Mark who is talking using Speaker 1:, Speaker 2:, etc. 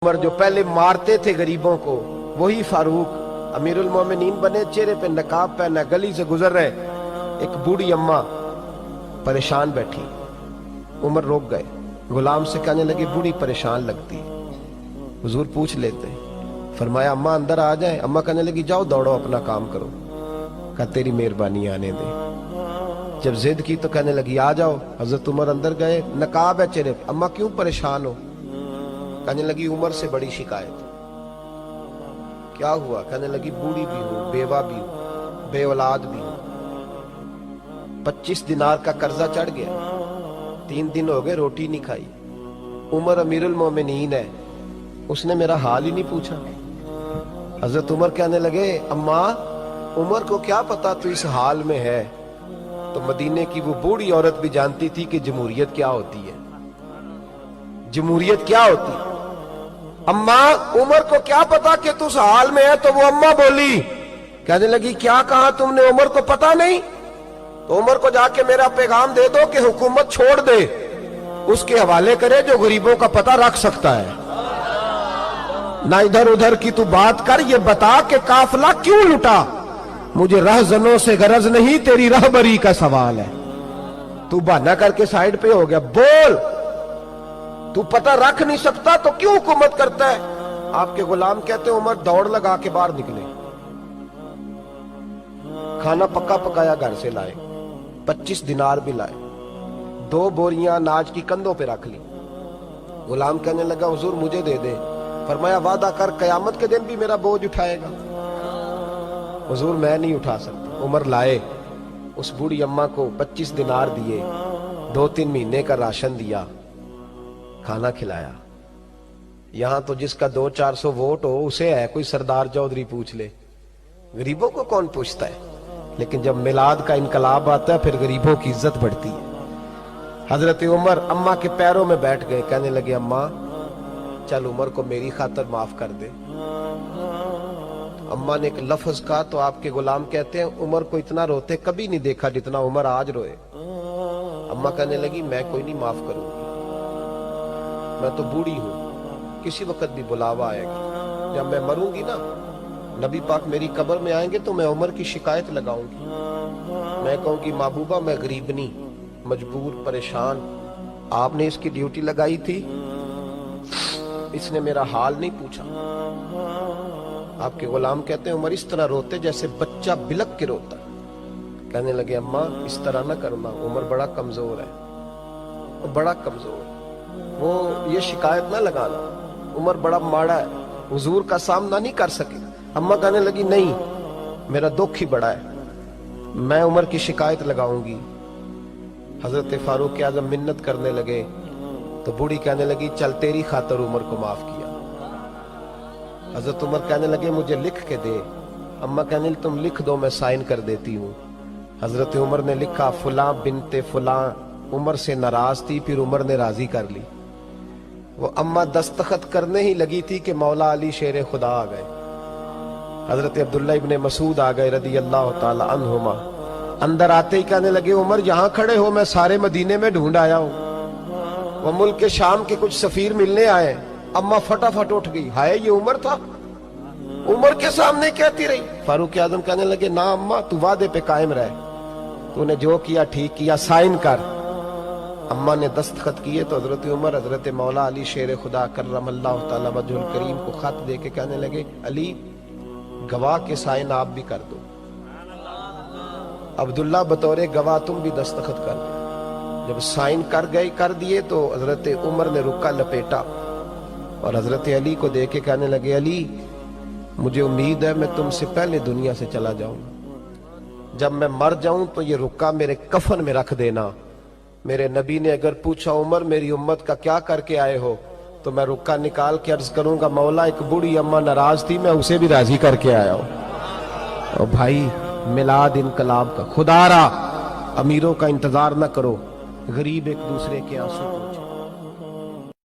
Speaker 1: पर जो पहले मारते थे गरीबों को वही फारूक अमीरुल मोमिनीन बने, चेहरे पे नकाब पहना, गली से गुजर रहे, एक बूढ़ी अम्मा परेशान बैठी। उमर रोक गए, गुलाम से कहने लगे बूढ़ी परेशान लगती है। हुजूर पूछ लेते, फरमाया अम्मा अंदर आ जाए। अम्मा कहने लगी जाओ दौड़ो अपना काम करो। कहा तेरी मेहरबानी आने दे। जब जिद की तो कहने लगी आ जाओ। हजरत उमर अंदर गए, नकाब है चेहरे पे। अम्मा क्यों परेशान हो? कहने लगी उमर से बड़ी शिकायत। क्या हुआ? कहने लगी बूढ़ी भी हूं, बेवा भी हूं, बे औलाद भी हूं, 25 दिनार का कर्जा चढ़ गया, 3 दिन हो गए रोटी नहीं खाई। उमर अमीरुल मोमिनीन है, उसने मेरा हाल ही नहीं पूछा। हजरत उमर कहने लगे अम्मा उमर को क्या पता तू इस हाल में है। तो मदीने की वो बूढ़ी औरत भी जानती थी कि जमहूरियत क्या होती है, जमहूरियत क्या होती है। अम्मा उमर को क्या पता कि तू उस हाल में है। तो वो अम्मा बोली, कहने लगी क्या कहा तुमने, उमर को पता नहीं? तो उमर को जाके मेरा पैगाम दे दो कि हुकूमत छोड़ दे, उसके हवाले करे जो गरीबों का पता रख सकता है। ना इधर उधर की तू बात कर, ये बता कि काफिला क्यों लुटा। मुझे रहजनों से गरज नहीं, तेरी रहबरी का सवाल है। तू बहाना करके साइड पे हो गया, बोल। तू पता रख नहीं सकता तो क्यों हुकूमत करता है? आपके गुलाम कहते उमर दौड़ लगा के बाहर निकले, खाना पक्का पकाया घर से लाए, 25 दिनार भी लाए, 2 बोरियां अनाज की कंधों पे रख ली। गुलाम कहने लगा हुजूर मुझे दे दे। फरमाया वादा कर कयामत के दिन भी मेरा बोझ उठाएगा। हुजूर मैं नहीं उठा सकता। उमर लाए, उस बूढ़ी अम्मा को 25 दिनार दिए, 2-3 महीने का राशन दिया, खाना खिलाया। यहां तो जिसका 200-400 वोट हो उसे है कोई सरदार चौधरी पूछ ले, गरीबों को कौन पूछता है। लेकिन जब मिलाद का इनकलाब आता है फिर गरीबों की इज्जत बढ़ती है। हजरत उमर अम्मा के पैरों में बैठ गए, कहने लगे अम्मा चल उमर को मेरी खातर माफ कर दे। अम्मा ने एक लफ्ज कहा तो आपके गुलाम कहते हैं उमर को इतना रोते कभी नहीं देखा जितना उमर आज रोए। अम्मा कहने लगी मैं कोई नहीं माफ करूंगी, मैं तो बूढ़ी हूं, किसी वक्त भी बुलावा आएगा। जब मैं मरूंगी ना, नबी पाक मेरी कब्र में आएंगे तो मैं उमर की शिकायत लगाऊंगी। मैं कहूंगी महबूबा मैं गरीबनी, मजबूर, परेशान, आपने इसकी ड्यूटी लगाई थी, इसने मेरा हाल नहीं पूछा। आपके गुलाम कहते हैं उमर इस तरह रोते जैसे बच्चा बिलक के रोता। कहने लगे अम्मा इस तरह ना करना, उमर बड़ा कमजोर है, वो बड़ा कमजोर, वो ये शिकायत ना लगाना, उमर बड़ा माड़ा है, हुजूर का सामना नहीं कर सके। अम्मा कहने लगी नहीं मेरा दुख ही बड़ा है, मैं उमर की शिकायत लगाऊंगी। हजरत फारूक आजम मिन्नत करने लगे तो बूढ़ी कहने लगी चल तेरी खातर उमर को माफ किया। हजरत उमर कहने लगे मुझे लिख के दे। अम्मा कहने लगी तुम लिख दो मैं साइन कर देती हूँ। हजरत उमर ने लिखा फुलां बिनते फुलां उमर से नाराज थी, फिर उमर ने राजी कर ली। वो अम्मा दस्तखत करने ही लगी थी कि मौला अली शेर खुदा आ गए। हजरत अब्दुल्ला इब्ने मसूद आ गए रदी अल्लाह ताला अन्हुमा। अंदर आते ही कहने लगे उमर जहां खड़े हो मैं सारे मदीने में ढूंढ आया हूं, वो मुल्क के शाम के कुछ सफीर मिलने आए। अम्मा फटाफट उठ गई, हाय ये उमर था, उमर के सामने कहती रही। फारूक आजम कहने लगे ना अम्मा तू वादे पे कायम रहे, तूने जो किया ठीक किया, साइन कर। अम्मा ने दस्तखत किए तो हजरत उमर हजरत मौला अली शेर खुदा कर्रमल्लाहु तआला वजहुल करीम को खत दे के कहने लगे अली गवाह के साइन आप भी कर दो, अब्दुल्ला बतौरे गवाह तुम भी दस्तखत कर दो। जब साइन कर दिए तो हजरत उमर ने रुक्का लपेटा और हजरत अली को दे के कहने लगे अली मुझे उम्मीद है मैं तुमसे पहले दुनिया से चला जाऊंगा, जब मैं मर जाऊं तो ये रुक्का मेरे कफन में रख देना। मेरे नबी ने अगर पूछा उमर मेरी उम्मत का क्या करके आए हो, तो मैं रुक्का निकाल के अर्ज करूंगा मौला एक बूढ़ी अम्मा नाराज थी मैं उसे भी राजी करके आया हूं। और भाई मिलाद इनकलाब का खुदारा अमीरों का इंतजार न करो, गरीब एक दूसरे के आंसू